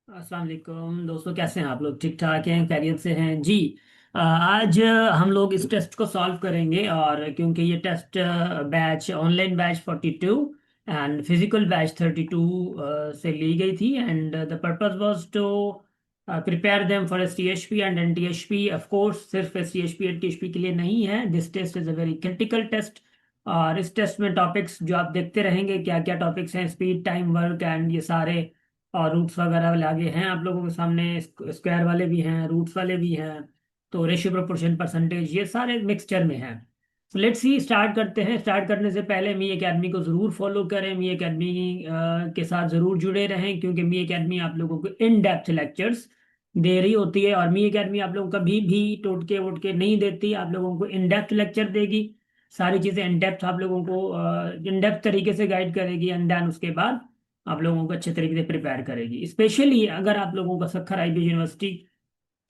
अस्सलाम वालेकुम दोस्तों, कैसे हैं आप लोग? ठीक ठाक हैं, खैरियत से हैं जी। आज हम लोग इस टेस्ट को सॉल्व करेंगे, और क्योंकि ये test batch online batch 42 and physical batch 32 से ली गई थी, and the purpose was to prepare them for S T H P and N T H P. Of course सिर्फ S T H P N T H P के लिए नहीं है, this test is a very critical test. और इस test में topics जो आप देखते रहेंगे, क्या क्या टॉपिक्स हैं, स्पीड, टाइम, वर्क एंड ये सारे, और रूट्स वगैरह वाले आगे हैं आप लोगों के सामने। स्क्वायर वाले भी हैं, रूट्स वाले भी हैं, तो रेशियो, प्रोपोर्शन, परसेंटेज, ये सारे मिक्सचर में हैं। तो लेट्स सी, स्टार्ट करते हैं। स्टार्ट करने से पहले मी एकेडमी को ज़रूर फॉलो करें, मी एकेडमी के साथ ज़रूर जुड़े रहें, क्योंकि मी एकेडमी आप लोगों को इन डेप्थ लेक्चर्स दे रही होती है। और मी एकेडमी आप लोगों को कभी भी टोटके वोटके नहीं देती, आप लोगों को इन डेप्थ लेक्चर देगी। सारी चीज़ें इन डेप्थ आप लोगों को इन डेप्थ तरीके से गाइड करेगी, एंड देन उसके बाद आप लोगों को अच्छे तरीके से प्रिपेयर करेगी। स्पेशली अगर आप लोगों को सखर आईबी यूनिवर्सिटी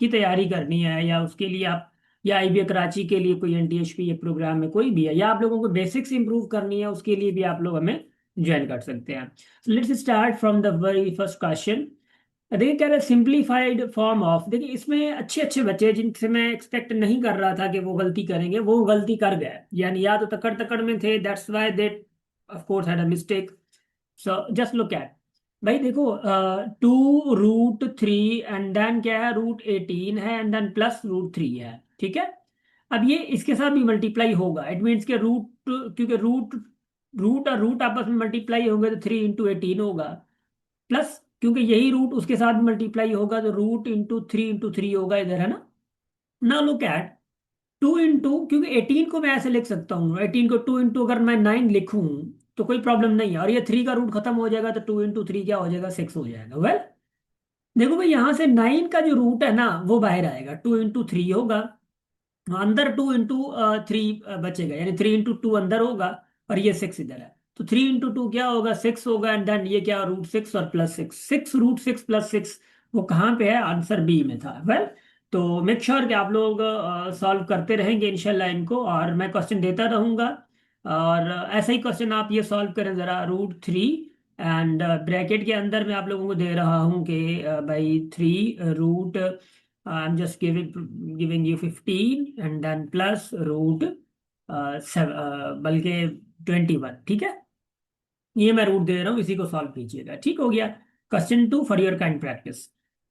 की तैयारी करनी है, या उसके लिए आप, या आईबी कराची के लिए कोई एनटीएचपी ये प्रोग्राम में कोई भी है, या आप लोगों को बेसिक्स इंप्रूव करनी है, उसके लिए भी आप लोग हमें ज्वाइन कर सकते हैं। Let's start from the very first question. देखिए, कह रहे सिंप्लीफाइड फॉर्म ऑफ। देखिए, इसमें अच्छे अच्छे बच्चे जिनसे मैं एक्सपेक्ट नहीं कर रहा था कि वो गलती करेंगे, वो गलती कर गए। यानी या तो तकड़ तकड़ में थे, that's why they of course had a mistake. So just look eight, भाई देखो, 2√3 एंड देन क्या है, √18 है, एंड देन प्लस √3 है, ठीक है। अब ये इसके साथ भी मल्टीप्लाई होगा, इट मीन्स के रूट, क्योंकि रूट रूट और रूट आपस में मल्टीप्लाई होंगे तो 3 × 18 होगा, प्लस क्योंकि यही रूट उसके साथ मल्टीप्लाई होगा तो √3 × 3 होगा इधर, है ना। ना लुक एट, 2 क्योंकि 18 को मैं ऐसे लिख सकता हूँ, 18 को 2 अगर मैं 9 लिखूं तो कोई प्रॉब्लम नहीं है, और ये 3 का रूट खत्म हो जाएगा तो 2 × 3 क्या हो जाएगा, 6 हो जाएगा। वेल, देखो भाई, यहां से 9 का जो रूट है ना वो बाहर आएगा, 2 × 3 होगा, अंदर 2 × 3 बचेगा, यानी 3 × 2 अंदर होगा, और ये 6 इधर है, तो 3 × 2 क्या होगा, 6 होगा, एंड देन ये क्या, √6 और +6, 6 √6 + 6, वो कहाँ पे है, आंसर बी में था। वेल, तो मेक श्योर कि आप लोग सॉल्व करते रहेंगे इंशाल्लाह इनको, और मैं क्वेश्चन देता रहूंगा। और ऐसा ही क्वेश्चन आप ये सॉल्व करें ज़रा, √3, एंड ब्रैकेट के अंदर मैं आप लोगों को दे रहा हूँ कि भाई 3 root, I'm just giving you 15 and then plus √7, बल्कि 21, ठीक है। ये मैं रूट दे रहा हूँ, इसी को सॉल्व कीजिएगा, ठीक हो गया। Question 2 for your kind practice.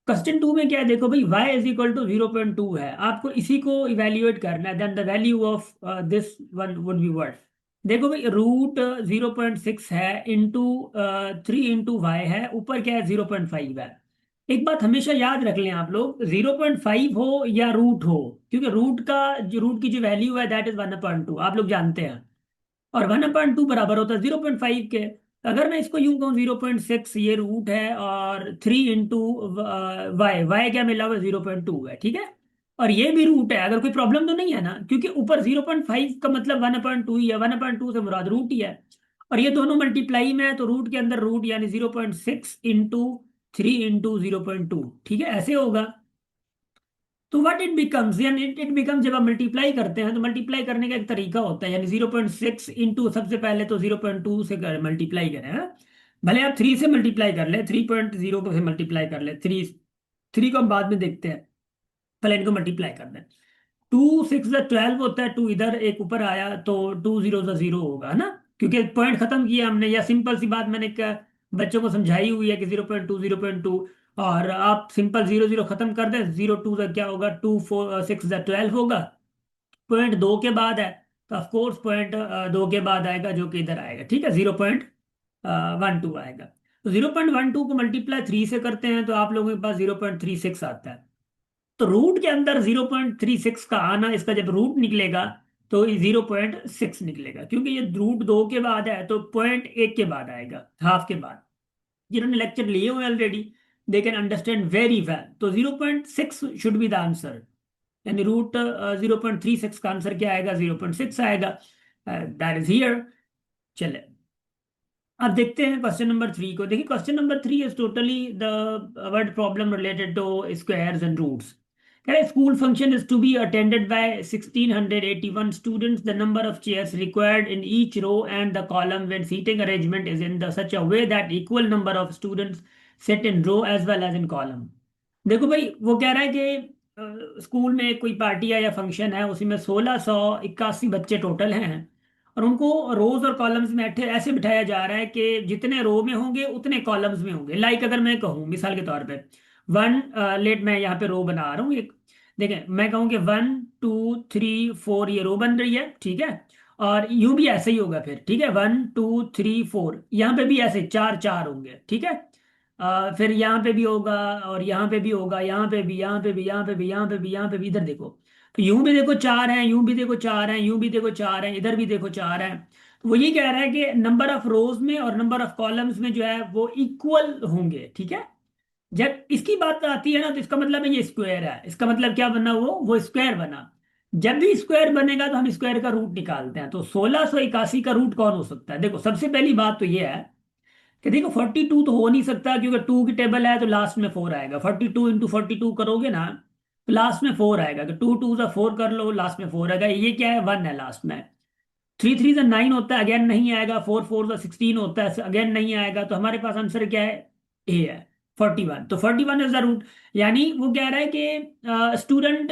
Question 2 में क्या है, देखो भाई, y = 0.2 है, आपको इसी को इवेल्युएट करना है, then the value of this one would be what. देखो भाई, √0.6 है, इंटू 3 × y है, ऊपर क्या है, 0.5 है। एक बात हमेशा याद रख लें आप लोग, 0.5 हो या रूट हो, क्योंकि रूट की जो वैल्यू है दैट इज 1/2, आप लोग जानते हैं, और 1/2 बराबर होता है 0.5 के। अगर मैं इसको यूं कहूँ, 0.6 ये रूट है, और 3 × y, क्या मिला हुआ, 0.2 है, ठीक है। और ये भी रूट है, अगर कोई प्रॉब्लम तो नहीं है ना, क्योंकि ऊपर 0.5 का मतलब 1/2 ही है, 1/2 से मुराद रूट ही है, और ये दोनों मल्टीप्लाई में है, तो रूट के अंदर रूट, यानी 0.6 × 3 × 0.2, ठीक है, ऐसे होगा। तो व्हाट इट बिकम्स, यानी इट बिकम्स, जब आप मल्टीप्लाई करते हैं तो मल्टीप्लाई करने का एक तरीका होता है, यानी 0.6 इंटू, सबसे पहले तो 0.2 से मल्टीप्लाई करें, हाँ? भले आप 3 से मल्टीप्लाई कर ले, 3.0 से मल्टीप्लाई कर ले, 3 को हम बाद में देखते हैं, पहले इनको मल्टीप्लाई कर दें। 2 × 6 = 12 होता है, 2 इधर एक ऊपर आया तो 2 0 होगा, है ना, क्योंकि पॉइंट खत्म किया हमने, या सिंपल सी बात मैंने बच्चों को समझाई हुई है कि 0.2, और आप सिंपल 0 0 खत्म कर दें, 0 2 का क्या होगा, 2 4 6 = 12 होगा, पॉइंट 2 के बाद है, तो ऑफकोर्स पॉइंट 2 के बाद आएगा, जो कि इधर आएगा, ठीक है, 0.12 आएगा। तो 0.12 को मल्टीप्लाई 3 से करते हैं तो आप लोगों के पास 0.36 आता है। तो रूट के अंदर 0.36 का आना, इसका जब रूट निकलेगा तो 0.6 निकलेगा, क्योंकि ये √2 के बाद है, तो पॉइंट 1 के बाद आएगा, हाफ के बाद। जिन्होंने लेक्चर लिए हुए already, they can understand very well. तो 0.6 शुड बी द आंसर, यानी √0.36 का आंसर क्या आएगा, 0.6 आएगा, दैट इज हियर। चले, अब देखते हैं क्वेश्चन नंबर 3 को। देखिए, question number 3 is totally the word problem related to squares and roots. कह रहे school function is to be attended by 1681 students, the number of chairs required in each row and the column when seating arrangement is in the such a way that equal number of students sit in row as well as in column. देखो भाई, वो कह रहा है कि school में कोई party है या फंक्शन है, उसी में 1681 बच्चे टोटल हैं, और उनको रोज और कॉलम्स में ऐसे बिठाया जा रहा है कि जितने रो में होंगे उतने कॉलम्स में होंगे। लाइक अगर मैं कहूँ मिसाल के तौर पे वन, लेट मैं यहाँ पे रो बना रहा हूँ एक, देखें मैं कहूँ कि 1 2 3 4 ये रो बन रही है, ठीक है। और यूं भी ऐसे ही होगा फिर, ठीक है, 1 2 3 4 यहाँ पे भी ऐसे चार चार होंगे, ठीक है। फिर यहाँ पे भी होगा, और यहाँ पे भी होगा, यहाँ पे भी, यहाँ पे भी, यहाँ पे भी, यहाँ पे भी, यहाँ पे भी, इधर देखो। तो यूं भी देखो चार हैं, यूं भी देखो चार हैं, यूं भी देखो चार हैं, इधर भी देखो चार हैं। तो वो ये कह रहा है कि नंबर ऑफ रोज में और नंबर ऑफ कॉलम्स में जो है वो इक्वल होंगे, ठीक है। जब इसकी बात आती है ना, तो इसका मतलब है ये स्क्वायर है। इसका मतलब क्या बना, वो स्क्वायर बना। जब भी स्क्वायर बनेगा तो हम स्क्वायर का रूट निकालते हैं। तो 1681 का रूट कौन हो सकता है? देखो सबसे पहली बात तो ये है कि देखो 42 तो हो नहीं सकता, क्योंकि टू की टेबल है तो लास्ट में फोर आएगा। 42 × 42 करोगे ना तो लास्ट में फोर आएगा, कि 2 2 ज़ा 4 कर लो, लास्ट में फोर आएगा। ये क्या है, वन है लास्ट में। 3 3 ज़ा 9 होता है, अगेन नहीं आएगा। 4 4 ज़ा 16 होता है, अगेन नहीं आएगा। तो हमारे पास आंसर क्या है, ए है, 41। तो 41 इज द रूट। यानी वो कह रहा है कि स्टूडेंट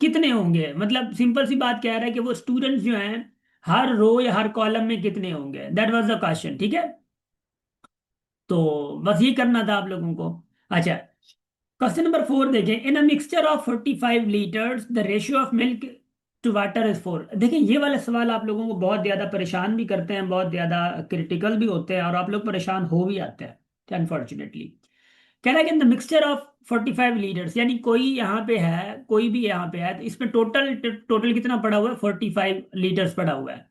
कितने होंगे, मतलब सिंपल सी बात कह रहा है कि वो स्टूडेंट्स जो हैं हर रो या हर कॉलम में कितने होंगे। दैट वाज द क्वेश्चन, ठीक है। तो बस ये करना था आप लोगों को। अच्छा, क्वेश्चन नंबर 4 देखें। In a mixture of 45 litres the ratio of milk to water is 4। देखें ये वाले सवाल आप लोगों को बहुत ज़्यादा परेशान भी करते हैं, बहुत ज़्यादा क्रिटिकल भी होते हैं, और आप लोग परेशान हो भी आते हैं अनफॉर्चुनेटली। कह रहा है कि in the mixture of 45 litres, यानी कोई यहाँ पे है, कोई भी यहाँ पे है, तो इसमें टोटल टोटल कितना पड़ा हुआ है, 45 लीटर्स पड़ा हुआ है।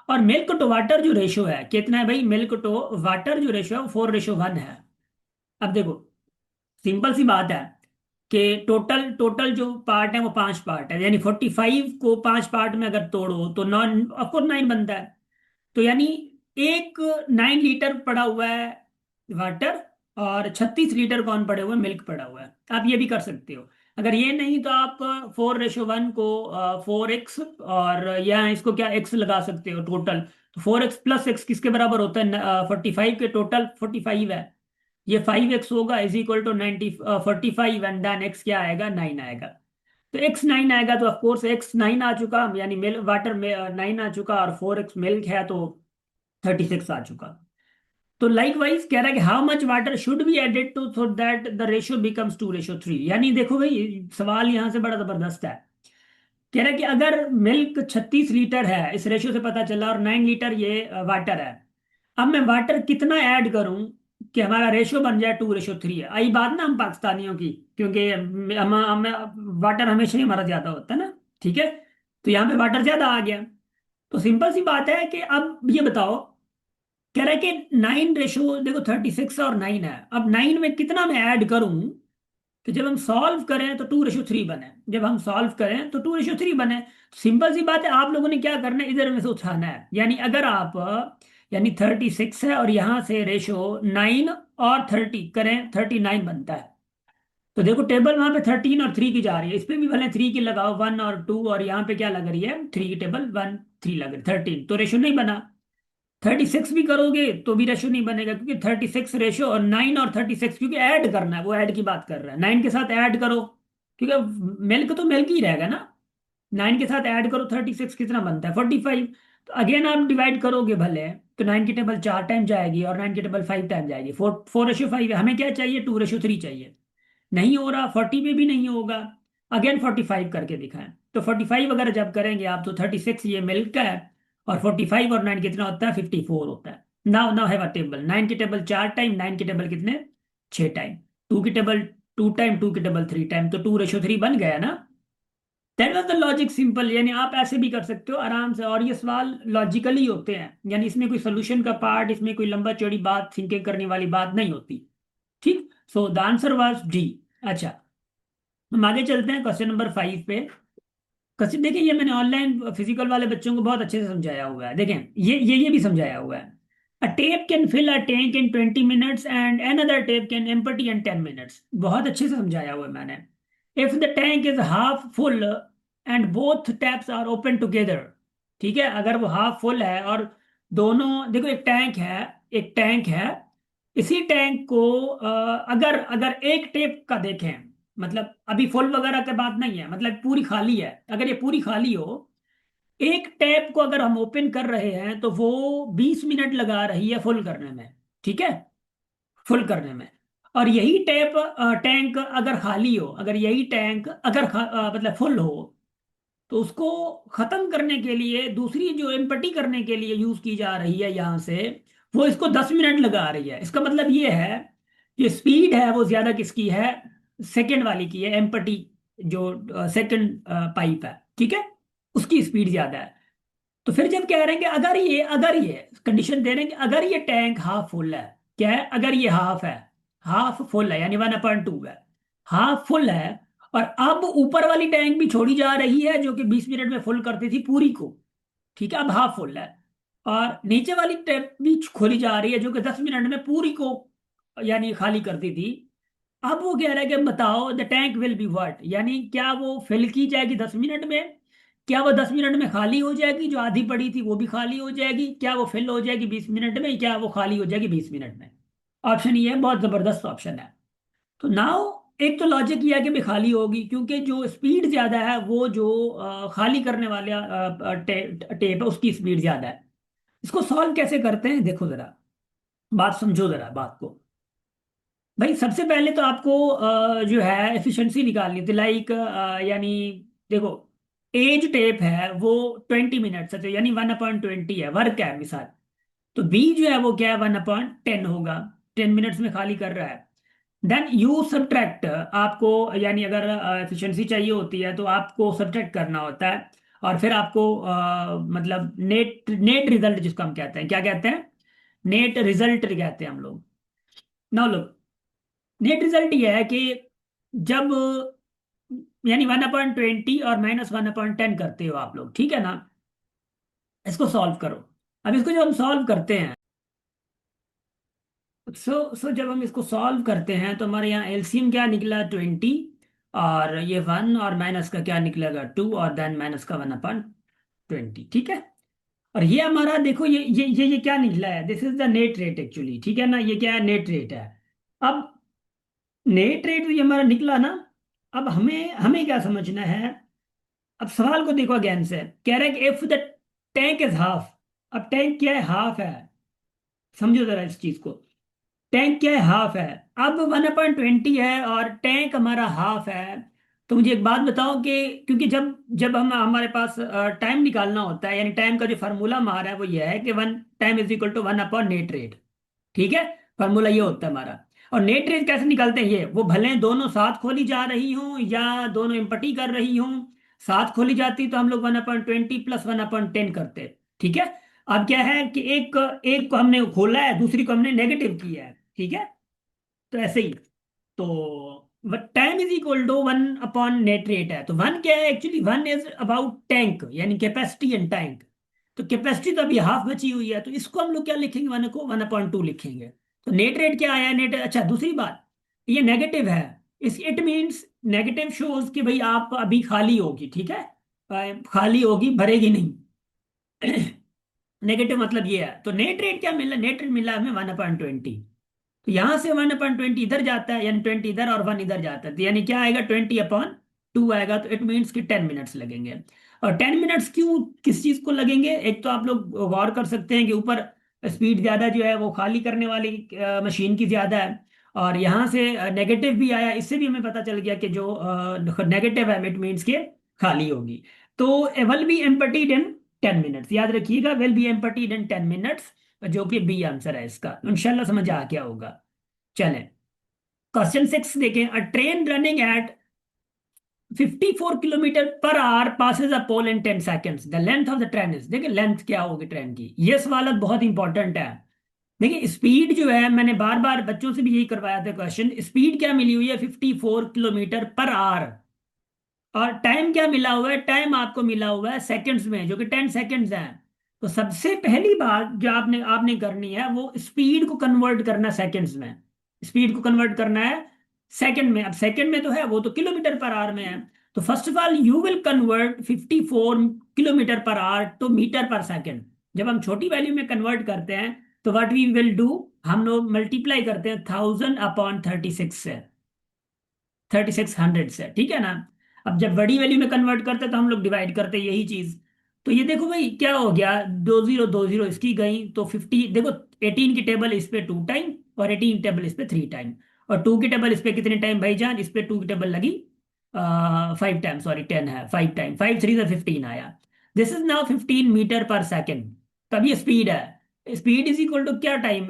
और मिल्क टू वाटर जो रेशो है कितना है भाई, मिल्क टू वाटर जो रेशो है वो 4:1 है। अब देखो सिंपल सी बात है कि टोटल टोटल जो पार्ट है वो 5 पार्ट है, यानी 45 को 5 पार्ट में अगर तोड़ो तो नॉन ऑफकोर्स 9 बनता है। तो यानी एक 9 लीटर पड़ा हुआ है वाटर, और 36 लीटर कौन पड़े हुए, मिल्क पड़ा हुआ है। आप ये भी कर सकते हो। अगर ये नहीं तो आप 4:1 को 4x, और या इसको क्या x लगा सकते हो टोटल। तो 4x + x किसके बराबर होता है, 45 के, टोटल 45 है। ये 5x होगा is equal to 45, and then x क्या आएगा, 9 आएगा। तो x 9 आएगा, तो ऑफकोर्स x 9 आ चुका, यानी मिल्क वाटर में 9 आ चुका, और 4x मिल्क है तो 36 आ चुका। तो लाइक वाइज कह रहा है कि how much water should be added to so that the ratio becomes 2:3। यानी देखो भाई सवाल यहां से बड़ा जबरदस्त है। कह रहा है कि अगर मिल्क 36 लीटर है, इस रेशियो से पता चला, और 9 लीटर ये वाटर है। अब मैं वाटर कितना ऐड करूं कि हमारा रेशियो बन जाए 2:3 है। आई बात ना हम पाकिस्तानियों की, क्योंकि हम वाटर हमेशा ही हमारा ज्यादा होता है ना, ठीक है। तो यहाँ पे वाटर ज्यादा आ गया। तो सिंपल सी बात है कि अब ये बताओ, कह रहा है कि 9 रेशो, देखो 36 और 9 है। अब 9 में कितना मैं ऐड करूं कि जब हम सॉल्व करें तो 2:3 बने, जब हम सॉल्व करें तो 2:3 बने। सिंपल सी बात है, आप लोगों ने क्या करना है, इधर में से उठाना है। यानी अगर आप, यानी 36 है और यहां से रेशो 9 और 30 करें, 39 बनता है। तो देखो टेबल वहां पे 13 और 3 की जा रही है, इस पे भी भले 3 की लगाओ, 1 और 2, और यहाँ पे क्या लग रही है, 3 की टेबल, 1 3 लग रही है, 13, तो रेशो नहीं बना। 36 भी करोगे तो भी रेशो नहीं बनेगा, क्योंकि 36 रेशो, और 9 और 36 क्योंकि ऐड करना है, वो ऐड की बात कर रहा है, 9 के साथ ऐड करो, क्योंकि मिल्क तो मिल्क ही रहेगा ना। 9 के साथ ऐड करो, 36 कितना बनता है, 45। तो अगेन आप डिवाइड करोगे भले, तो 9 की टेबल 4 टाइम जाएगी, और 9 की टेबल 5 टाइम जाएगी। 4:5 है, हमें क्या चाहिए, 2:3 चाहिए। नहीं हो रहा, 40 में भी नहीं होगा। अगेन 45 करके दिखाएं। तो 45 अगर जब करेंगे आप, तो 36 ये मिल्क का है, और 45 और 9 कितना होता है, 54 होता है। Now now have a table. 9 की टेबल 4 टाइम, 9 की टेबल कितने, 6 टाइम। 2 की टेबल 2 टाइम, 2 की टेबल 3 टाइम, तो 2:3 बन गया ना। That was the logic, simple. यानी आप ऐसे भी कर सकते हो आराम से, और ये सवाल लॉजिकली होते हैं, यानी इसमें कोई सोल्यूशन का पार्ट, इसमें कोई लंबा चौड़ी बात, थिंकिंग करने वाली बात नहीं होती। ठीक, so the answer was D. अच्छा, हम आगे चलते हैं क्वेश्चन नंबर 5 पे। क्वेश्चन देखिए, ये मैंने ऑनलाइन फिजिकल वाले बच्चों को बहुत अच्छे से समझाया हुआ है। देखें ये भी समझाया हुआ है। A tap can fill a tank in 20 minutes and another tap can empty in 10 minutes. बहुत अच्छे से समझाया हुआ है मैंने। If the tank is half full and both taps are open together, ठीक है, अगर वो हाफ फुल है और दोनों, देखो एक टैंक है, एक टैंक है, इसी टैंक को अगर अगर एक टेप का देखें, मतलब अभी फुल वगैरह की बात नहीं है, मतलब पूरी खाली है, अगर ये पूरी खाली हो, एक टैप को अगर हम ओपन कर रहे हैं तो वो 20 मिनट लगा रही है फुल करने में, ठीक है, फुल करने में। और यही टैंक अगर खाली हो, अगर यही टैंक अगर मतलब फुल हो, तो उसको खत्म करने के लिए दूसरी जो एम्पटी करने के लिए यूज की जा रही है यहां से, वो इसको 10 मिनट लगा रही है। इसका मतलब ये है कि स्पीड है वो ज्यादा किसकी है, सेकंड वाली की है, एम्पटी जो सेकंड पाइप है, ठीक है, उसकी स्पीड ज्यादा है। तो फिर जब कह रहे हैं कि अगर ये कंडीशन दे रहे हैं कि अगर ये टैंक हाफ फुल है, क्या है, अगर ये हाफ है, हाफ फुल है यानी 1/2 है, हाफ फुल है, और अब ऊपर वाली टैंक भी छोड़ी जा रही है जो कि 20 मिनट में फुल करती थी पूरी को, ठीक है, अब हाफ फुल है, और नीचे वाली टैंक भी खोली जा रही है जो कि 10 मिनट में पूरी को यानी खाली करती थी। अब वो कह रहा है कि बताओ the tank will be what, यानी क्या वो फिल की जाएगी 10 मिनट में, क्या वो 10 मिनट में खाली हो जाएगी, जो आधी पड़ी थी वो भी खाली हो जाएगी, क्या वो फिल हो जाएगी 20 मिनट में, क्या वो खाली हो जाएगी 20 मिनट में। ऑप्शन ये है, बहुत जबरदस्त ऑप्शन है। तो नाउ एक तो लॉजिक ये है कि भी खाली होगी, क्योंकि जो स्पीड ज्यादा है वो जो खाली करने वाला टेप है उसकी स्पीड ज्यादा है। इसको सॉल्व कैसे करते हैं, देखो जरा, बात समझो जरा बात को। भाई सबसे पहले तो आपको जो है एफिशिएंसी निकालनी थी, लाइक यानी देखो, एज टेप है वो 20 मिनट्स है, तो यानी 1/20 है, वर्क है मिसाल। तो बी जो है वो क्या है, 1/10 होगा, 10 मिनट्स में खाली कर रहा है। देन यू सब्ट्रैक्ट, आपको यानी अगर एफिशिएंसी चाहिए होती है तो आपको सब्ट्रैक्ट करना होता है, और फिर आपको मतलब नेट नेट रिजल्ट जिसको हम कहते हैं, क्या कहते हैं, नेट रिजल्ट कहते हैं हम लोग। ना लो, नेट रिजल्ट ये है कि जब यानी 1/20 और -1/10 करते हो आप लोग, ठीक है ना, इसको सॉल्व करो। अब इसको जब हम सॉल्व करते हैं, सो जब हम इसको सॉल्व करते हैं तो हमारे यहाँ एलसीएम क्या निकला, 20, और ये 1, और माइनस का क्या निकलेगा, 2, और देन माइनस का 1/20, ठीक है। और ये हमारा देखो, ये क्या निकला है, this is the net rate actually, ठीक है ना, ये क्या है, नेट रेट है। अब नेट रेट ये हमारा निकला ना, अब हमें हमें क्या समझना है, अब सवाल को देखो अगेन से, कह रहा है कि if the tank is half. अब टैंक क्या है, हाफ है, समझो जरा इस चीज को, टैंक क्या है, हाफ है। अब 1/20 है और टैंक हमारा हाफ है। तो मुझे एक बात बताओ कि क्योंकि जब जब हम हमारे पास टाइम निकालना होता है, यानी टाइम का जो फार्मूला हमारा है वो ये है कि one time is equal to 1/नेट रेट, ठीक है, फार्मूला ये होता है हमारा। और नेट रेट कैसे निकालते हैं, ये वो भले दोनों साथ खोली जा रही हों या दोनों इम्पटी कर रही हों, साथ खोली जाती तो हम लोग 1/20 प्लस 1/10 करते, ठीक है। अब क्या है कि एक एक को हमने खोला है, दूसरी को हमने नेगेटिव किया है, ठीक है। तो ऐसे ही, तो टाइम इज इक्वल टू 1/नेट रेट है, तो वन क्या है actually, one is about tank यानी कैपेसिटी इन टैंक। तो कैपेसिटी तो अभी हाफ बची हुई है, तो इसको हम लोग क्या लिखेंगे, वन को 1/2 लिखेंगे। तो नेट रेट क्या आया, नेट, अच्छा दूसरी बात, ये नेगेटिव है, इस इट मीन्स नेगेटिव शोज कि भाई आप अभी खाली होगी, ठीक है, खाली होगी, भरेगी नहीं। नेगेटिव मतलब ये है, तो नेट रेट क्या मिला, नेट रेट मिला हमें 1/20। तो यहां से 1/20 इधर जाता है, यानी 20 इधर और 1 इधर जाता है, तो यानी क्या आएगा, 20/2 आएगा। तो इट मीन्स कि 10 मिनट्स लगेंगे। और 10 मिनट्स क्यों, किस चीज को लगेंगे, एक तो आप लोग गौर कर सकते हैं कि ऊपर स्पीड ज्यादा जो है वो खाली करने वाली मशीन की ज्यादा है, और यहाँ से नेगेटिव भी आया, इससे भी हमें पता चल गया कि जो नेगेटिव है इट मीन्स के खाली होगी। तो विल बी एम्पटीड इन 10 मिनट्स, याद रखिएगा, विल बी एम्पटीड इन 10 मिनट्स, जो कि बी आंसर है इसका, इंशाल्लाह समझ आ गया होगा। चलें, क्वेश्चन 6 देखें, अ train running at 54 kilometre per our passes a pole in 10 seconds, the length of the train is, देखिए लेंथ क्या होगी ट्रेन की, ये सवाल बहुत इंपॉर्टेंट है। देखिए स्पीड जो है, मैंने बार बार बच्चों से भी यही करवाया था क्वेश्चन, स्पीड क्या मिली हुई है, 54 किलोमीटर पर आवर, और टाइम क्या मिला हुआ है, टाइम आपको मिला हुआ है सेकंड्स में, जो कि 10 सेकंड्स है। तो सबसे पहली बात जो आपने आपने करनी है वो स्पीड को कन्वर्ट करना सेकंड्स में, स्पीड को कन्वर्ट करना है सेकंड में। अब सेकंड में तो है, वो तो किलोमीटर पर आवर में है। तो first of all you will convert 54 kilometre per hour to metre per second. जब हम छोटी वैल्यू में कन्वर्ट करते हैं तो व्हाट वी विल डू, हम लोग मल्टीप्लाई करते हैं 1000/36 से, 3600 से, ठीक है ना। अब जब बड़ी वैल्यू में कन्वर्ट करते हैं तो हम लोग डिवाइड करते हैं यही चीज। तो ये देखो भाई क्या हो गया, 2020 इसकी गई तो 50, देखो 18 की टेबल इस पे 2 टाइम, और 18 की टेबल इस पे 3 टाइम, और 2 की टेबल इस पे कितने टाइम भाईजान, इस पे 2 की टेबल लगी 5 टाइम, सॉरी 10 है, 5 टाइम, 5 3 15 आया। दिस इज नाउ 15 मीटर पर सेकेंड। तब ये स्पीड है, स्पीड इज इक्वल टू क्या, टाइम,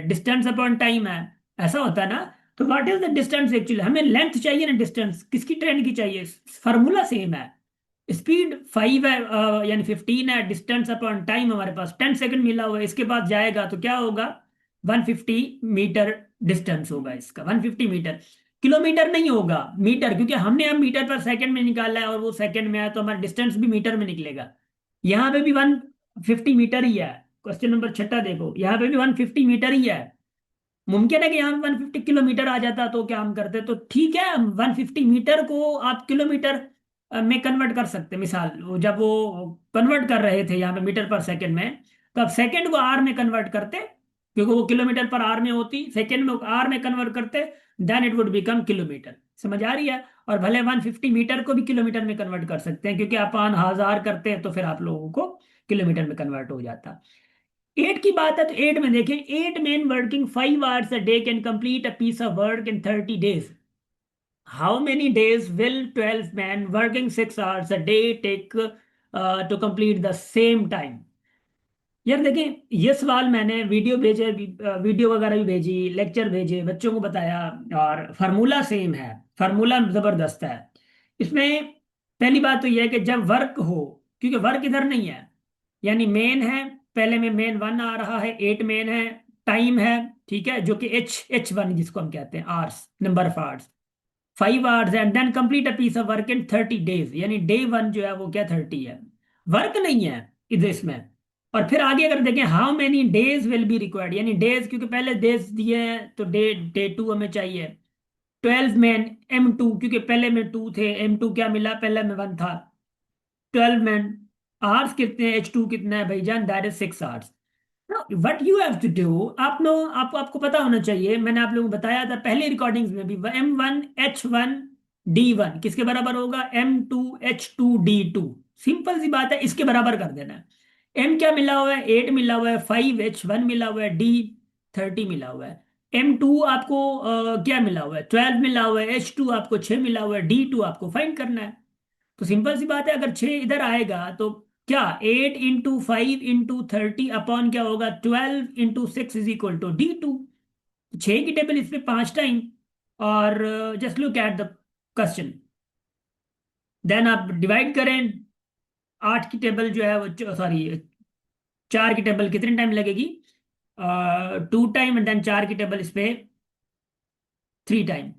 डिस्टेंस अपॉन टाइम है, ऐसा होता है ना। तो what is the distance actually, हमें लेंथ चाहिए ना, डिस्टेंस किसकी ट्रेन की चाहिए, फार्मूला सेम है। स्पीड 5 है, यानी 15 है, डिस्टेंस अपॉन टाइम हमारे पास 10 सेकंड मिला हुआ है, इसके बाद जाएगा तो क्या होगा, 150 मीटर डिस्टेंस होगा इसका, 150 मीटर। किलोमीटर नहीं होगा, मीटर, क्योंकि हमने अब मीटर पर सेकंड में निकाला है और वो सेकंड में आया तो हमारा डिस्टेंस भी मीटर में निकलेगा। यहाँ पे भी 150 मीटर ही है। क्वेश्चन नंबर 6 देखो, यहाँ पे भी 150 मीटर ही है। मुमकिन है कि यहाँ 150 किलोमीटर आ जाता तो क्या हम करते, तो ठीक है, 150 मीटर को आप किलोमीटर में कन्वर्ट कर सकते, मिसाल जब वो कन्वर्ट कर रहे थे यहाँ पे मीटर पर सेकंड में, तो अब सेकंड को आर में कन्वर्ट करते, क्योंकि वो किलोमीटर पर आर में होती, सेकंड में आर में कन्वर्ट करते, then it would become kilometre. समझ आ रही है। और भले 150 मीटर को भी किलोमीटर में कन्वर्ट कर सकते हैं, क्योंकि अपन 1000 करते हैं तो फिर आप लोगों को किलोमीटर में कन्वर्ट हो जाता। 8 की बात है तो 8 में देखें, 8 men working 5 hours a day can complete a piece of work in 30 days। How many days will 12 men working 6 hours a day take to complete the same time. यार देखें, ये सवाल मैंने वीडियो भेजे, वीडियो वगैरह भी भेजी, लेक्चर भेजे, बच्चों को बताया, और फार्मूला सेम है, फार्मूला जबरदस्त है इसमें। पहली बात तो यह है कि जब वर्क हो, क्योंकि वर्क इधर नहीं है, यानी मेन है, पहले में मेन 1 आ रहा है, 8 मेन है, टाइम है, ठीक है, जो कि H1 जिसको हम कहते हैं hours, number of hours, 5 hours, and then complete a piece of work in 30 days, यानी डे 1 जो है वो क्या 30 है, वर्क नहीं है इधर इसमें। और फिर आगे अगर देखें, how many days will be required, यानी डेज, क्योंकि पहले डेज दिए हैं तो डे डे 2 हमें चाहिए। 12 men M2, क्योंकि पहले में 2 थे, M2 क्या मिला, पहले में 1 था। 12 men, आवर्स कितने हैं, H2 कितना है भाईजान, that is 6 hours। What you have to do, आप नो, आपको आपको पता होना चाहिए, मैंने आप लोगों को बताया था पहले रिकॉर्डिंग्स में भी, M1 H1 D1 किसके बराबर होगा, M2 H2 D2। सिंपल सी बात है, इसके बराबर कर देना है। M क्या मिला हुआ है, 8 मिला हुआ है, 5 H1 मिला हुआ है, D 30 मिला हुआ है। M2 आपको क्या मिला हुआ है, 12 मिला हुआ है, H2 आपको 6 मिला हुआ है, D2 आपको फाइंड करना है। तो सिंपल सी बात है, अगर 6 इधर आएगा तो क्या, 8 × 5 × 30 अपॉन क्या होगा, 12 × 6 इज इक्वल टू D2। 6 की टेबल इस पे 5 टाइम, और just look at the question, then आप डिवाइड करें। 8 की टेबल जो है वो, सॉरी 4 की टेबल कितने टाइम लगेगी, 2 टाइम, एंड देन 4 की टेबल इस पे 3 टाइम।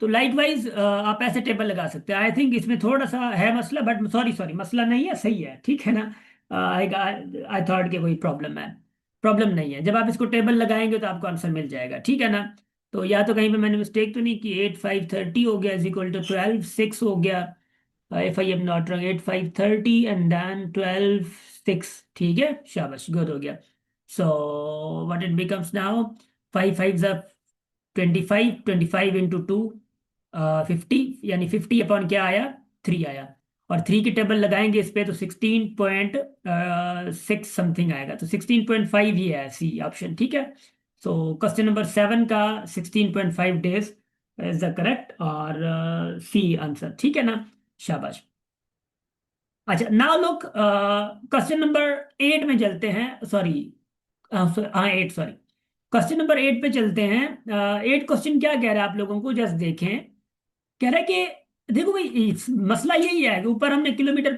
तो लाइट वाइज आप ऐसे टेबल लगा सकते हैं। आई थिंक इसमें थोड़ा सा है मसला, बट सॉरी सॉरी, मसला नहीं है, सही है, ठीक है ना। आई आई थॉट कि कोई प्रॉब्लम है, प्रॉब्लम नहीं है। जब आप इसको टेबल लगाएंगे तो आपको आंसर मिल जाएगा, ठीक है ना। तो या तो कहीं पे मैंने मिस्टेक तो नहीं की, 8 5 30 हो गया इज इक्वल टू 12 6 हो गया, if I am not wrong, 8 5 30 and then 12 6, ठीक है, शाबाश, गुड हो गया। So what it becomes now, 5 5 25 50, यानी 50 अपॉन क्या आया, 3 आया। और 3 की टेबल लगाएंगे इस पे तो 16.6 समथिंग आएगा, तो 16.5 ही है सी ऑप्शन, ठीक है। सो क्वेश्चन नंबर 7 का 16.5 डेज इज द करेक्ट, और सी आंसर, ठीक है ना, शाबाश। अच्छा नाउ लुक, क्वेश्चन नंबर 8 में चलते हैं, सॉरी, हाँ 8, सॉरी, क्वेश्चन नंबर 8 पे चलते हैं। 8 क्वेश्चन क्या कह रहा है आप लोगों को, जस्ट देखें। कह रहा है कि देखो भाई, मसला यही है कि ऊपर हमने किलोमीटर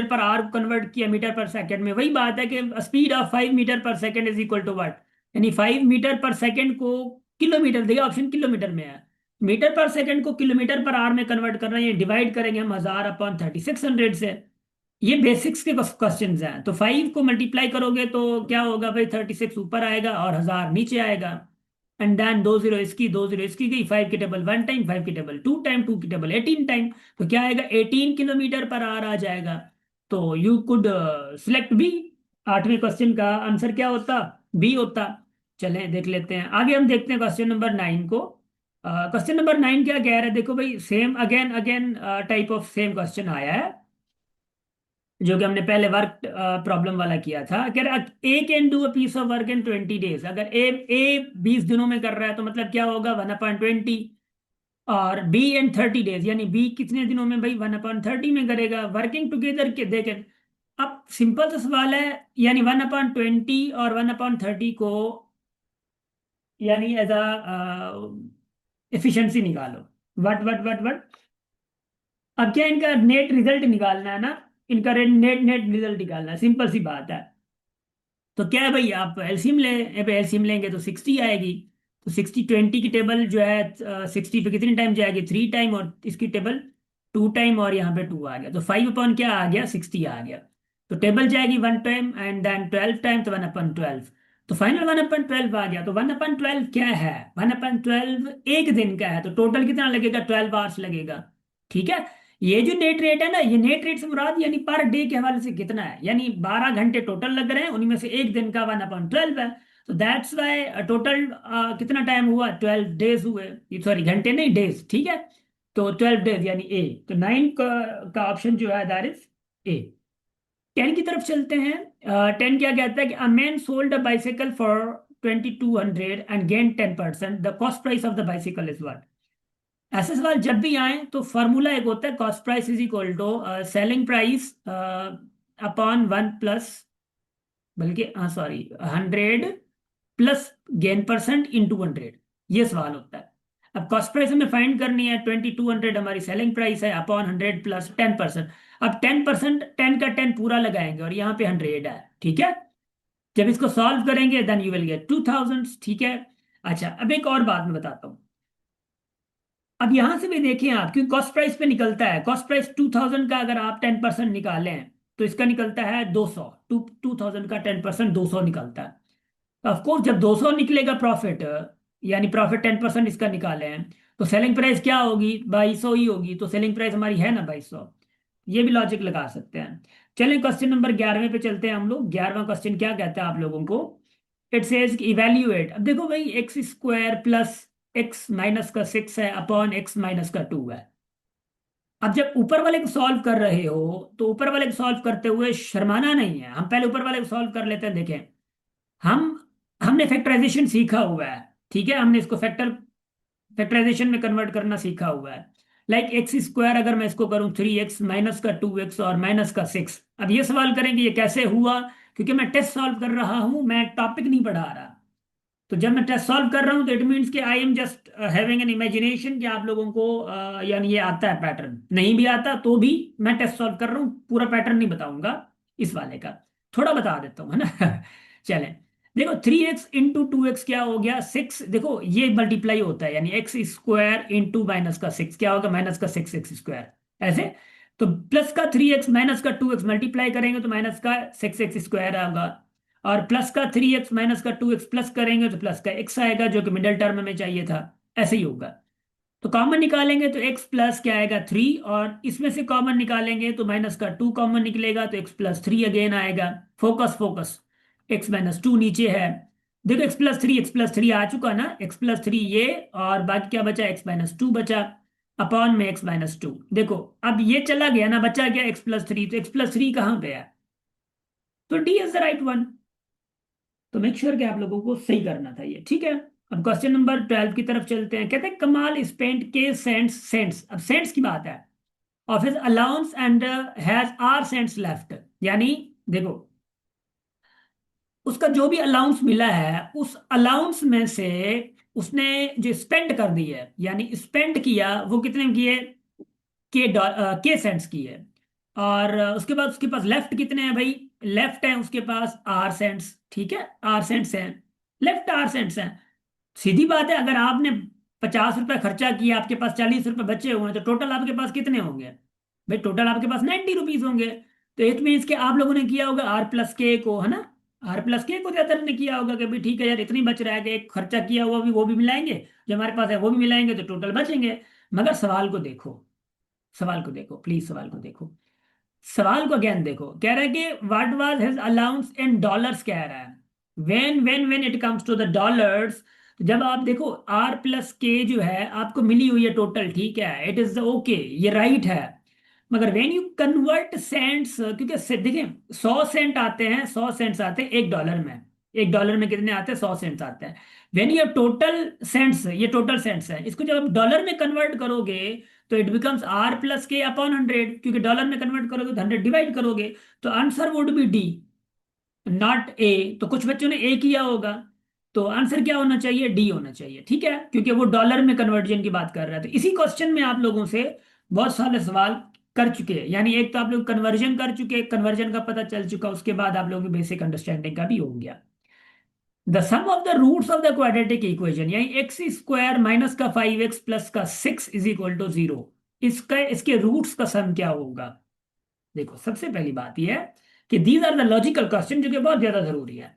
पर आवर कन्वर्ट किया मीटर पर सेकंड में, वही बात है कि speed of 5 metre per second is equal to what, यानी 5 मीटर पर सेकंड को किलोमीटर दिया, ऑप्शन किलोमीटर में है, मीटर पर सेकंड को किलोमीटर पर आवर में कन्वर्ट करना है, ये डिवाइड करेंगे हम 1000/3600 से। ये बेसिक्स के क्वेश्चन हैं, तो 5 को मल्टीप्लाई करोगे तो क्या होगा भाई, 36 ऊपर आएगा और 1000 नीचे आएगा, एंड देन 2 0 इसकी गई, 5 की टेबल 1 टाइम, 5 की टेबल 2 टाइम, 2 की टेबल 18 टाइम, तो क्या आएगा, 18 किलोमीटर पर आवर आ जाएगा। तो यू कुड सिलेक्ट बी, 8वें क्वेश्चन का आंसर क्या होता? बी होता। चलें देख लेते हैं आगे, हम देखते हैं क्वेश्चन नंबर 9 को। क्वेश्चन नंबर 9 क्या कह रहा है, देखो भाई, same again again type of same question आया है, जो कि हमने पहले वर्क प्रॉब्लम वाला किया था। कह रहा A can do a piece of work in 20 days. अगर ए 20 दिनों में कर रहा है तो मतलब क्या होगा, 1/20। और बी एंड 30 डेज, यानी बी कितने दिनों में भाई, 1/30 में करेगा। वर्किंग टुगेदर के देखें, अब सिंपल सा सवाल है, यानी 1/20 और 1/30 को यानी एज अ एफिशिएंसी निकालो। वट अब क्या इनका नेट रिजल्ट निकालना है ना, इनका नेट नेट रिजल्ट निकालना है, सिंपल सी बात है। तो क्या है भाई, आप एलसीएम ले, एलसीएम लेंगे तो 60 आएगी। तो 60/20 की टेबल जो है 60 पे कितनी टाइम जाएगी, 3 टाइम, और इसकी टेबल 2 टाइम, और यहाँ पे 2 आ गया, तो 5 अपॉन क्या आ गया, 60 आ गया। तो टेबल जाएगी 1 टाइम एंड देन 12 टाइम, तो 1/12। तो फाइनल 1/12 आ गया। तो 1/12 क्या है, 1/12 एक दिन का है, तो टोटल कितना लगेगा, 12 आवर्स लगेगा। ठीक है। ये जो नेट रेट है ना, ये नेट रेट से मुराद यानी पर डे के हवाले से कितना है, यानी 12 घंटे टोटल लग रहे हैं, उन्हीं में से एक दिन का 1/12 है। तो दैट्स वाई टोटल कितना टाइम हुआ, 12 डेज हुए, सॉरी घंटे नहीं, डेज, ठीक है। तो 12 डेज यानी ए। तो 9 का ऑप्शन जो है दैट इज ए। 10 की तरफ चलते हैं। 10 क्या कहता है कि a man sold a bicycle for 2200 and gain 10%, the cost price of the bicycle is what. ऐसे सवाल जब भी आए तो फॉर्मूला एक होता है, cost price is equal to selling price upon 1 plus, बल्कि हाँ सॉरी, 100 प्लस गेन % इंटू 100। ये सवाल होता है। अब कॉस्ट प्राइस हमें फाइंड करनी है, 2200 हमारी सेलिंग प्राइस है, अपॉन 100 प्लस 10%। अब 10%, 10 का 10 पूरा लगाएंगे, और यहाँ पे 100 है, ठीक है। जब इसको सॉल्व करेंगे देन यू विल गेट 2000, ठीक है। अच्छा, अब एक और बात मैं बताता हूँ। अब यहां से भी देखें आप, क्योंकि कॉस्ट प्राइस पे निकलता है, कॉस्ट प्राइस 2000 का अगर आप 10% निकालें तो इसका निकलता है 200। 2000 का 10% 200 निकलता है। ऑफ कोर्स जब 200 निकलेगा प्रॉफिट, यानी प्रॉफिट 10% इसका निकाले हैं, तो सेलिंग प्राइस क्या होगी, 2200 ही होगी। तो सेलिंग प्राइस हमारी है ना 2200। ये भी लॉजिक लगा सकते हैं। चलें क्वेश्चन नंबर 11वें पे चलते हैं हम लोग। 11वां क्वेश्चन क्या कहता है आप लोगों को, इट सेज इवेल्युएट। अब देखो भाई, x square plus x minus का 6 है, अपॉन एक्स माइनस का 2 है। अब जब ऊपर वाले को सॉल्व कर रहे हो तो ऊपर वाले को सॉल्व करते हुए शर्माना नहीं है। हम पहले ऊपर वाले को सॉल्व कर लेते हैं, देखें। हम हमने फैक्टराइजेशन सीखा हुआ है, ठीक है, हमने इसको फैक्टराइजेशन में कन्वर्ट करना सीखा हुआ है। लाइक एक्स स्क्वायर अगर मैं इसको करूं 3x माइनस का 2x और माइनस का 6। अब ये सवाल करेंगे ये कैसे हुआ, क्योंकि मैं टेस्ट सॉल्व कर रहा हूं, मैं टॉपिक नहीं पढ़ा रहा। तो जब मैं टेस्ट सॉल्व कर रहा हूँ तो इट मीन्स कि I am just having an imagination कि आप लोगों को यानी ये आता है पैटर्न, नहीं भी आता तो भी मैं टेस्ट सॉल्व कर रहा हूँ, पूरा पैटर्न नहीं बताऊंगा इस वाले का, थोड़ा बता देता हूँ, है ना। चलें, देखो 3x इंटू 2x क्या हो गया, 6। देखो ये मल्टीप्लाई होता है, यानी एक्स स्क्वायर इंटू माइनस का 6 क्या होगा, माइनस का 6x स्क्वायर, ऐसे। तो प्लस का 3x माइनस का 2x मल्टीप्लाई करेंगे तो माइनस का 6x स्क्वायर होगा। और प्लस का 3x माइनस का 2x प्लस करेंगे तो प्लस का x आएगा, जो कि मिडिल टर्म में चाहिए था। ऐसे ही होगा। तो कॉमन निकालेंगे तो x प्लस क्या आएगा, 3, और इसमें से कॉमन निकालेंगे तो माइनस का 2 कॉमन निकलेगा, तो x+3 अगेन आएगा। फोकस फोकस, x-2 नीचे है। देखो x+3 आ चुका ना, x+3 ये, और बाकी क्या बचा, x-2 बचा, अपॉन में x-2। देखो अब ये चला गया ना, बचा गया x+3, तो x+3 कहाँ पे है, तो D is the right one. तो मेक श्योर कि आप लोगों को सही करना था ये, ठीक है। अब क्वेश्चन नंबर 12 की तरफ चलते हैं। कहते हैं कमाल स्पेंट के सेंट्स सेंट्स, अब सेंट्स की बात है, of his allowance and has are cents left. यानी देखो, उसका जो भी अलाउंस मिला है उस अलाउंस में से उसने जो स्पेंड कर दी है, यानी स्पेंड किया, वो कितने किए, के सेंट्स की है। और उसके बाद उसके पास लेफ्ट कितने हैं भाई, लेफ्ट है उसके पास आर सेंट्स, ठीक है, आर सेंट्स हैं, लेफ्ट आर सेंट्स हैं। सीधी बात है, अगर आपने 50 रुपए खर्चा किया, आपके पास 40 रुपए बचे हुए हैं, तो टोटल आपके पास कितने होंगे भाई, टोटल आपके पास 90 रुपीज होंगे। तो इट मीन्स कि आप लोगों ने किया होगा आर प्लस के को, है ना, आर प्लस के को ज्यादातर ने किया होगा कि भाई ठीक है यार, इतनी बच रहा है कि एक खर्चा किया हुआ भी वो भी मिलाएंगे, जो हमारे पास है वो भी मिलाएंगे, तो टोटल बचेंगे। मगर सवाल को देखो, सवाल को देखो प्लीज, सवाल को देखो। सवाल को अगेन देखो, कह रहा है कि what was his allowance in dollars कह रहा है। When it comes to the dollars, जब आप देखो आर प्लस के जो है आपको मिली हुई है टोटल, ठीक है, इट इज ओके, ये राइट है। मगर व्हेन यू कन्वर्ट सेंट्स, क्योंकि देखिए 100 सेंट आते हैं, 100 सेंट्स आते हैं $1 में। $1 में कितने आते हैं? 100 सेंट्स आते हैं। व्हेन यू टोटल सेंट्स, ये टोटल सेंट्स है, इसको जब आप डॉलर में कन्वर्ट करोगे तो इट बिकम्स आर प्लस के अपॉन 100, क्योंकि डॉलर में कन्वर्ट करोगे तो 100 डिवाइड करोगे। तो answer would be D, not a. तो कुछ बच्चों ने ए किया होगा, तो आंसर क्या होना चाहिए? डी होना चाहिए, ठीक है, क्योंकि वो डॉलर में कन्वर्जन की बात कर रहा है। तो इसी क्वेश्चन में आप लोगों से बहुत सारे सवाल कर चुके हैं, यानी एक तो आप लोग कन्वर्जन कर चुके, कन्वर्जन का पता चल चुका, उसके बाद आप लोगों की बेसिक अंडरस्टैंडिंग का भी हो गया। The sum of the roots of the quadratic equation, यानी एक्स स्क्वायर माइनस का 5x प्लस का 6 इज इक्वल टू 0, इसका इसके रूट्स का सम क्या होगा? देखो सबसे पहली बात यह है कि these are the logical question, जो कि बहुत ज्यादा जरूरी है।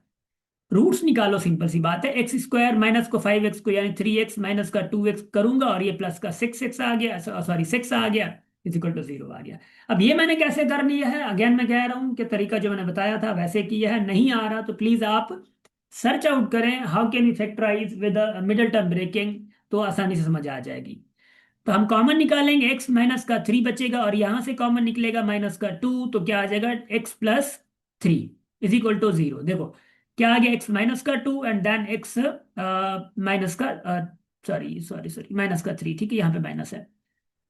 रूट्स निकालो, सिंपल सी बात है, एक्स स्क्वायर माइनस को 5x को यानी 3x माइनस का 2x करूंगा, और ये प्लस का 6x आ गया, सॉरी 6 आ गया, इज इक्वल टू 0 आ गया। अब ये मैंने कैसे कर लिया है, अगेन मैं कह रहा हूं कि तरीका जो मैंने बताया था वैसे किया है। नहीं आ रहा तो प्लीज आप सर्च आउट करें, how can you factorize with middle term breaking, तो आसानी से समझ आ जाएगी। तो हम कॉमन निकालेंगे, x माइनस का 3 बचेगा, और यहां से कॉमन निकलेगा माइनस का 2, तो क्या आ जाएगा? x plus 3 is equal to 0। देखो क्या आ गया, x माइनस का 2 एंड देन x माइनस का, सॉरी सॉरी सॉरी, माइनस का 3, ठीक है, यहाँ पे माइनस है,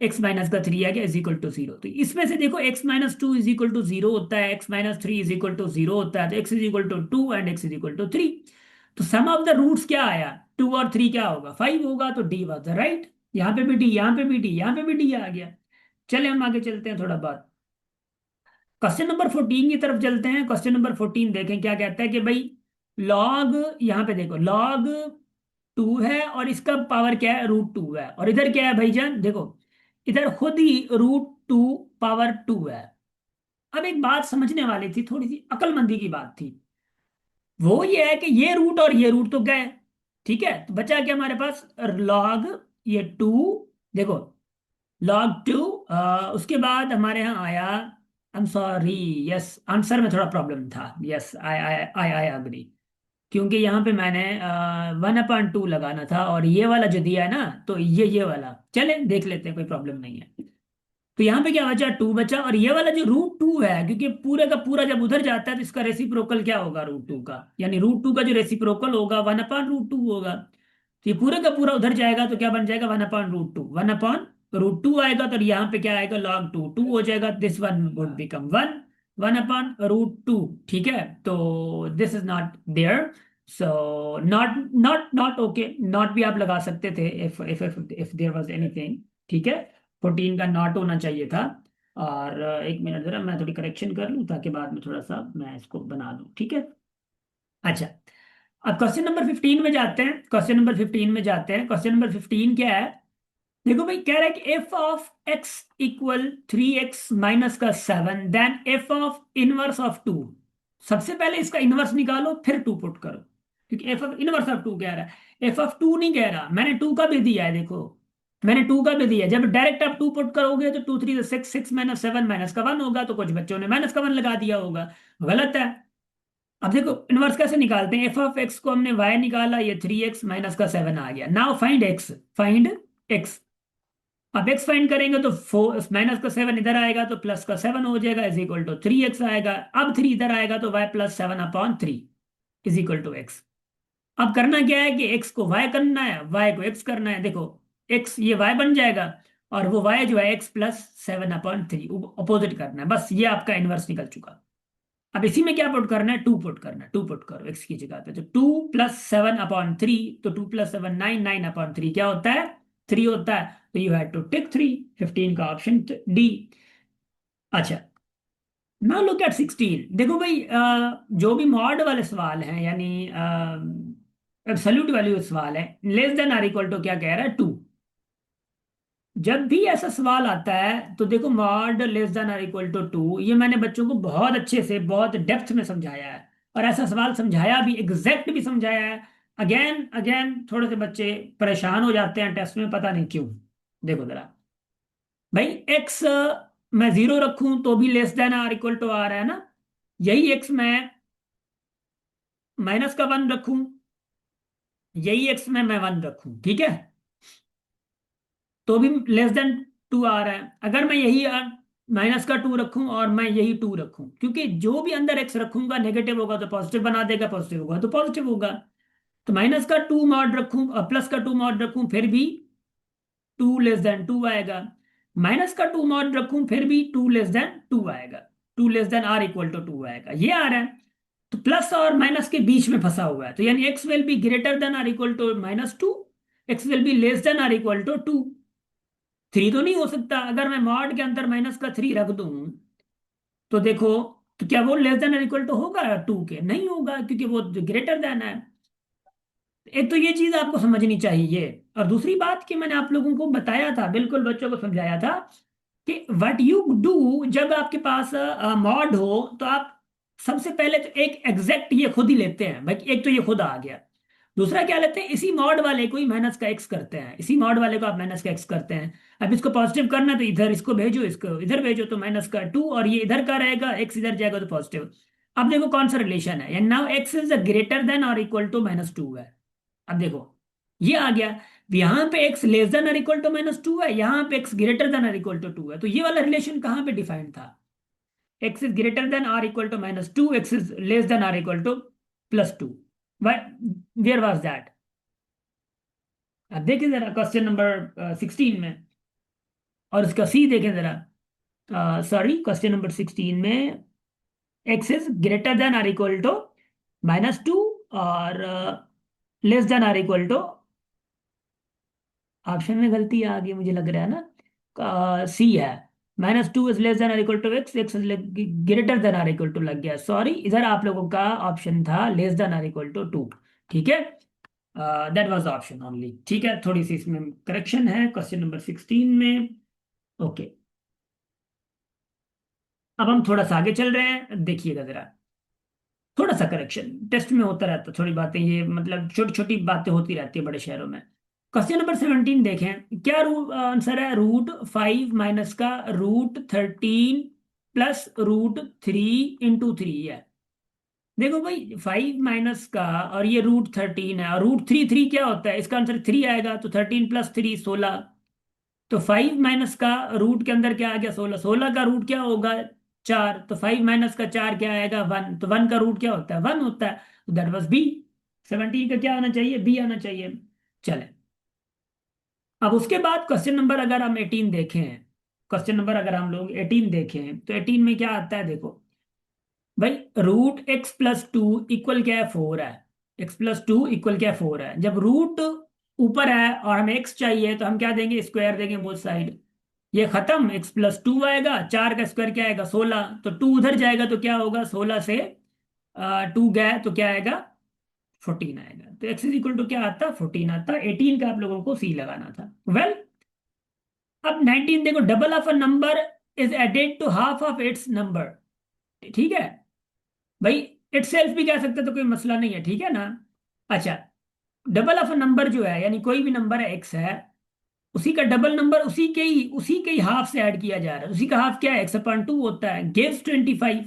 x माइनस का 3 आ गया इज इक्वल टू 0। तो इसमें से देखो x minus 2 is equal to 0 होता है, x minus 3 is equal to 0 होता है, तो x is equal to 2 and x is equal to 3। तो सम ऑफ द रूट्स क्या आया? 2 और 3 क्या होगा? 5 होगा, तो डी वॉज द राइट। यहाँ पे भी डी, यहाँ पे भी डी, यहाँ पे भी डी आ गया। चले हम आगे चलते हैं थोड़ा बहुत, क्वेश्चन नंबर 14 की तरफ चलते हैं। क्वेश्चन नंबर 14 देखें क्या कहता है कि भाई लॉग, यहाँ पे देखो लॉग 2 है और इसका पावर क्या है? रूट 2 है, और इधर क्या है भाईजान? देखो इधर खुद ही रूट 2 पावर 2 है। अब एक बात समझने वाली थी, थोड़ी सी अक्लमंदी की बात थी, वो ये है कि ये रूट और ये रूट तो गए, ठीक है, तो बचा क्या हमारे पास? लॉग ये 2, देखो log 2, उसके बाद हमारे यहाँ आया, I am sorry, yes answer में थोड़ा प्रॉब्लम था, यस आई अग्री, क्योंकि यहाँ पे मैंने 1/2 लगाना था, और ये वाला जो दिया है ना, तो ये वाला चले देख लेते हैं, कोई प्रॉब्लम नहीं है। तो यहाँ पे क्या बचा? 2 बचा, और ये वाला जो रूट 2 है, क्योंकि पूरे का पूरा जब उधर जाता है तो इसका रेसिप्रोकल क्या होगा? रूट 2 का, यानी रूट 2 का जो रेसिप्रोकल होगा 1/√2 होगा। तो ये पूरे का पूरा उधर जाएगा तो क्या बन जाएगा? 1/√2, 1/√2 आएगा, तो यहाँ पे क्या आएगा? log 2, 2 हो जाएगा, दिस वन वुड बिकम 1, 1/√2, ठीक है। तो this is not there, so not not not okay, not भी आप लगा सकते थे इफ देयर वाज एनीथिंग, ठीक है। 14 का नॉट होना चाहिए था। और एक मिनट जरा मैं थोड़ी करेक्शन कर लूँ, ताकि बाद में थोड़ा सा मैं इसको बना लूँ, ठीक है। अच्छा, अब क्वेश्चन नंबर 15 में जाते हैं, क्वेश्चन नंबर 15 में जाते हैं। क्वेश्चन नंबर 15 क्या है? देखो भाई, कह रहा है कि f of x equal 3x minus का 7, then f of inverse of 2। सबसे पहले इसका इनवर्स निकालो, फिर 2 पुट करो, क्योंकि एफ ऑफ इनवर्स ऑफ 2 कह रहा है, एफ ऑफ 2 नहीं कह रहा। मैंने 2 का भी दिया है, देखो मैंने 2 का भी दिया है। जब डायरेक्ट आप 2 पुट करोगे तो 2 3 6, 6 माइनस 7 माइनस का 1 होगा, तो कुछ बच्चों ने माइनस का 1 लगा दिया होगा, गलत है। अब देखो इनवर्स कैसे निकालते हैं? एफ ऑफ एक्स को हमने y निकाला, ये 3x माइनस का 7 आ गया। Now find x, find x। अब x फाइंड करेंगे तो 4 माइनस का 7 इधर आएगा, तो प्लस का 7 हो जाएगा, इज इक्वल टू 3x आएगा। अब 3 इधर आएगा तो y plus 7/3 is equal to x। अब करना क्या है कि x को y करना है, y को x करना है। देखो x ये y बन जाएगा, और वो y जो है x प्लस 7/3 अपोजिट करना है, बस ये आपका इनवर्स निकल चुका। अब इसी में क्या पुट करना है? 2 पुट करना है, 2 पुट करो x की जगह पे, तो 2 प्लस 7/3, तो 2 प्लस 7 9, 9/3 क्या होता है? 3 होता है, तो यू हैव टू टिक 3, 15 का ऑप्शन डी। अच्छा, नाउ लुक एट 16। देखो भाई जो भी मॉड वाले सवाल हैं, यानी एब्सोल्यूट वैल्यू सवाल है, less than or equal to क्या कह रहा है? 2। जब भी ऐसा सवाल आता है तो देखो mod less than or equal to 2, ये मैंने बच्चों को बहुत अच्छे से बहुत डेप्थ में समझाया है, और ऐसा सवाल समझाया भी, एग्जैक्ट भी समझाया है। अगेन अगेन थोड़े से बच्चे परेशान हो जाते हैं टेस्ट में, पता नहीं क्यों। देखो जरा भाई, एक्स मैं 0 रखूं तो भी less than or equal to r है ना। यही एक्स मैं -1 रखूं, यही एक्स मैं 1 रखूं, ठीक है, तो भी लेस देन 2 आ रहा है। अगर मैं यही -2 रखूं और मैं यही 2 रखूं, क्योंकि जो भी अंदर एक्स रखूंगा नेगेटिव होगा तो पॉजिटिव बना देगा, पॉजिटिव होगा तो पॉजिटिव होगा। तो -2 मॉड रखूं और +2 मॉड रखूं फिर भी 2 < 2 आएगा। -2 मॉड रखूं फिर भी 2 < 2 आएगा। 2 < R = 2 आएगा, ये आ रहा है। तो प्लस और माइनस के बीच में फंसा हुआ है, तो यानी x will be greater than or equal to -2, x will be less than or equal to 2। 3 तो नहीं हो सकता, अगर मैं मॉड के अंदर -3 रख दूं तो देखो, तो क्या वो लेस देन और इक्वल टू होगा 2 के? नहीं होगा, क्योंकि वो ग्रेटर देन है। एक तो ये चीज आपको समझनी चाहिए। और दूसरी बात कि मैंने आप लोगों को बताया था, बिल्कुल बच्चों को समझाया था कि व्हाट यू डू, जब आपके पास मॉड हो तो आप सबसे पहले तो एक एग्जैक्ट ये खुद ही लेते हैं भाई, एक तो ये खुद आ गया। दूसरा क्या लेते हैं, इसी मॉड वाले को ही -x करते हैं, इसी मॉड वाले को आप -x करते हैं। अब इसको पॉजिटिव करना है तो इधर इसको भेजो, इसको इधर भेजो, तो -2 और ये इधर का रहेगा, x इधर जाएगा तो पॉजिटिव। अब देखो कौन सा रिलेशन है, and now x is greater than और इक्वल टू -2 है। अब देखो ये आ गया, यहां पे x लेस देन और इक्वल टू -2 है, यहां पे x ग्रेटर देन और इक्वल टू 2 है। तो ये वाला रिलेशन कहां पे डिफाइंड था? x इज ग्रेटर देन और equal to -2, x is less than और equal to +2। Where was that? अब देखिए जरा क्वेश्चन नंबर 16 में, और इसका सी देखें जरा, सॉरी क्वेश्चन नंबर 16 में x इज ग्रेटर देन और इक्वल टू -2 और लेस देन और इक्वल टू, ऑप्शन में गलती आ गई मुझे लग रहा है ना, सी है। -2 इज लेस देन और equal to x, x is greater than और इक्वल टू लग गया, सॉरी इधर आप लोगों का ऑप्शन था लेस देन और इक्वल टू 2। ठीक है, दैट वाज ऑप्शन ओनली। ठीक है, थोड़ी सी इसमें करेक्शन है क्वेश्चन नंबर 16 में। ओके, अब हम थोड़ा सा आगे चल रहे हैं, देखिएगा जरा, थोड़ा सा करेक्शन टेस्ट में होता रहता है, थोड़ी बातें ये मतलब छोटी छोटी बातें होती रहती है बड़े शहरों में। क्वेश्चन नंबर 17 देखें, क्या आंसर है, √5 माइनस का √13 प्लस √3 × 3 है। देखो भाई 5 माइनस का, और ये √13 है, और √3 3 क्या होता है, इसका आंसर 3 आएगा, तो 13 + 3 16। तो 5 माइनस का रूट के अंदर क्या आ गया, 16, 16 का रूट क्या होगा, 4, तो 5 माइनस का 4 क्या आएगा, 1, तो 1 का रूट क्या होता है, 1 होता है। तो दैट वाज बी, 17 का क्या आना चाहिए, बी आना चाहिए। चले, अब उसके बाद क्वेश्चन नंबर अगर हम 18 देखें, क्वेश्चन नंबर अगर हम लोग 18 देखें तो 18 में क्या आता है, देखो भाई, √x + 2 इक्वल क्या है, 4 है। x + 2 इक्वल क्या है, 4 है। जब रूट ऊपर है और हमें x चाहिए तो हम क्या देंगे, स्क्वायर देंगे बोथ साइड। ये खत्म, x + 2 आएगा, 4 का स्क्वायर क्या आएगा, 16, तो 2 उधर जाएगा तो क्या होगा, 16 से 2 गया तो क्या आएगा, 14 आएगा। तो x इज इक्वल टू क्या आता, 14 आता। 18 का आप लोगों को सी लगाना था। वेल, अब 19 देखो, double of a number is added to half of its number. ठीक है भाई, इटसेल्फ भी कह सकते तो कोई मसला नहीं है, ठीक है ना। अच्छा, डबल ऑफ अ नंबर जो है, यानी कोई भी नंबर है एक्स है, उसी का डबल नंबर उसी के ही हाफ से ऐड किया जा रहा है। उसी का हाफ क्या है, x/2 होता है, गिव्स 25,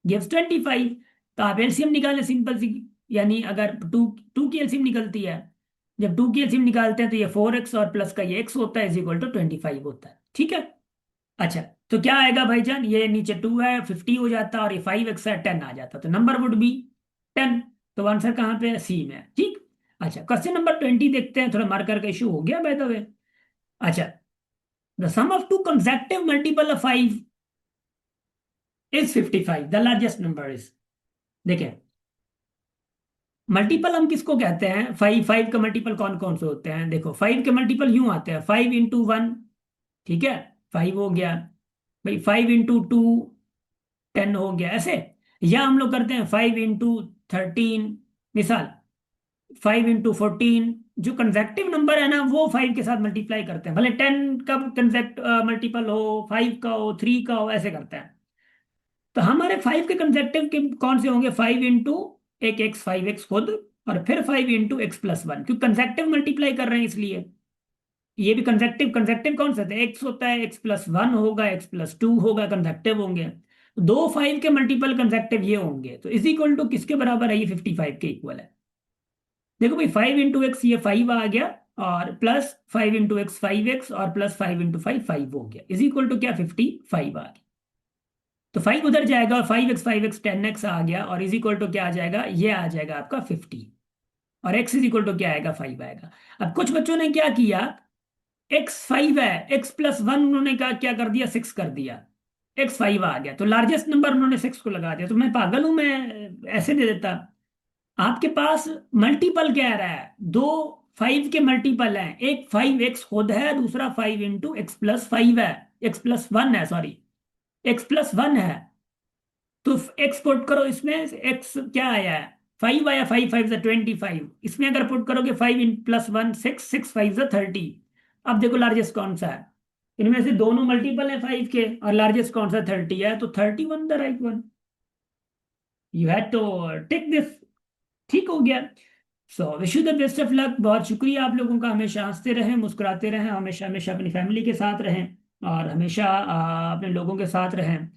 गिव्स 25। तो आप एलसीएम निकालें सिंपल सी, यानी अगर टू टू की एलसीएम निकलती है, जब 2 की एलसीएम निकालते हैं तो ये 4x और प्लस का ये x होता है, इज इक्वल टू 25 होता है। ठीक है, अच्छा, तो क्या आएगा भाईजान, ये नीचे 2 है, 50 हो जाता, और ये 5x है, 10 आ जाता, तो नंबर वुड बी 10। तो आंसर कहाँ पे है, सी में है। ठीक, अच्छा क्वेश्चन नंबर 20 देखते हैं, थोड़ा मार्कर का इशू हो गया बाय द वे। अच्छा, the sum of two consecutive multiple of 5 is 55, the largest number is. देखें, मल्टीपल हम किसको कहते हैं, 5 का मल्टीपल कौन कौन से होते हैं, देखो 5 के मल्टीपल यूं आते हैं, 5 × 1, ठीक है, 5 हो गया भाई, 5 × 2 10 हो गया, ऐसे। या हम लोग करते हैं 5 × 13, मिसाल 5 × 14, जो कंसेक्टिव नंबर है ना वो 5 के साथ मल्टीप्लाई करते हैं, भले 10 का कंसेक्ट मल्टीपल हो, 5 का हो, 3 का हो, ऐसे करते हैं। तो हमारे 5 के कंसेक्टिव के कौन से होंगे, 5 × एक एक्स, 5x खुद, और फिर 5 × x + 1, क्योंकि कंसेक्टिव मल्टीप्लाई कर रहे हैं इसलिए। ये भी कंसेक्टिव, कंसेक्टिव कौन सा था, एक्स होता है, x+1 होगा, x+2 होगा, कंसेक्टिव होंगे। दो 5 के मल्टीपल कंसेक्टिव ये होंगे, तो इज इक्वल टू किसके बराबर है, ये 55 के इक्वल है। देखो भाई 5 × x ये 5 आ गया, और प्लस 5 × x 5x, और प्लस 5 × 5 5 हो गया, इज इक्वल टू क्या, 55 आ गया। तो 5 उधर जाएगा, और 5x 10x आ गया, और इज इक्वल टू क्या आ जाएगा, ये आ जाएगा आपका 50। और x इज इक्वल टू क्या आएगा, 5 आएगा। अब कुछ बच्चों ने क्या किया, x 5 है, x+1 उन्होंने क्या कर दिया, 6 कर दिया, x 5 आ गया, तो लार्जेस्ट नंबर उन्होंने 6 को लगा दिया। तो मैं पागल हूं, मैं ऐसे दे देता। आपके पास मल्टीपल कह रहा है, दो 5 के मल्टीपल हैं, एक 5x खुद है, दूसरा 5 × x+5 है, x+1 है, सॉरी, x+1 है। तो एक्स पुट करो इसमें, एक्स क्या आया है, 5 आया, 5 5 25, इसमें अगर पुट करोगे 5 + 1 6, 6 5 30। अब देखो लार्जेस्ट कौन सा है, इनमें से दोनों मल्टीपल है 5 के, और लार्जेस्ट कौन सा 30 है, तो 31 the right one. You had to take this. ठीक हो गया। So wish you the best of luck, बहुत शुक्रिया आप लोगों का, हमेशा हंसते रहें, मुस्कुराते रहें, हमेशा हमेशा अपनी फैमिली के साथ रहें, और हमेशा अपने लोगों के साथ रहें।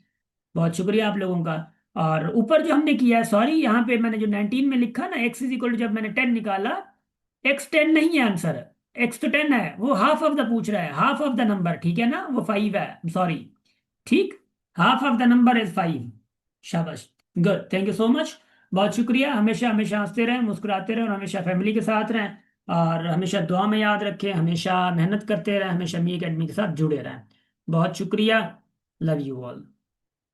बहुत शुक्रिया आप लोगों का। और ऊपर जो हमने किया है, सॉरी, यहाँ पे मैंने जो 19 में लिखा ना, एक्स इज इक्वल टू, जब मैंने 10 निकाला, x 10 नहीं है आंसर, एक्स तो 10 है, वो हाफ ऑफ द पूछ रहा है, हाफ ऑफ द नंबर, ठीक है ना, वो 5 है, सॉरी। ठीक, half of the number is 5। शाबाश, good, thank you so much. बहुत शुक्रिया, हमेशा हमेशा हंसते रहें, मुस्कुराते रहें, और हमेशा फैमिली के साथ रहें, और हमेशा दुआ में याद रखें, हमेशा मेहनत करते रहें, हमेशा मी अकेडमी के साथ जुड़े रहें। बहुत शुक्रिया। Love you all.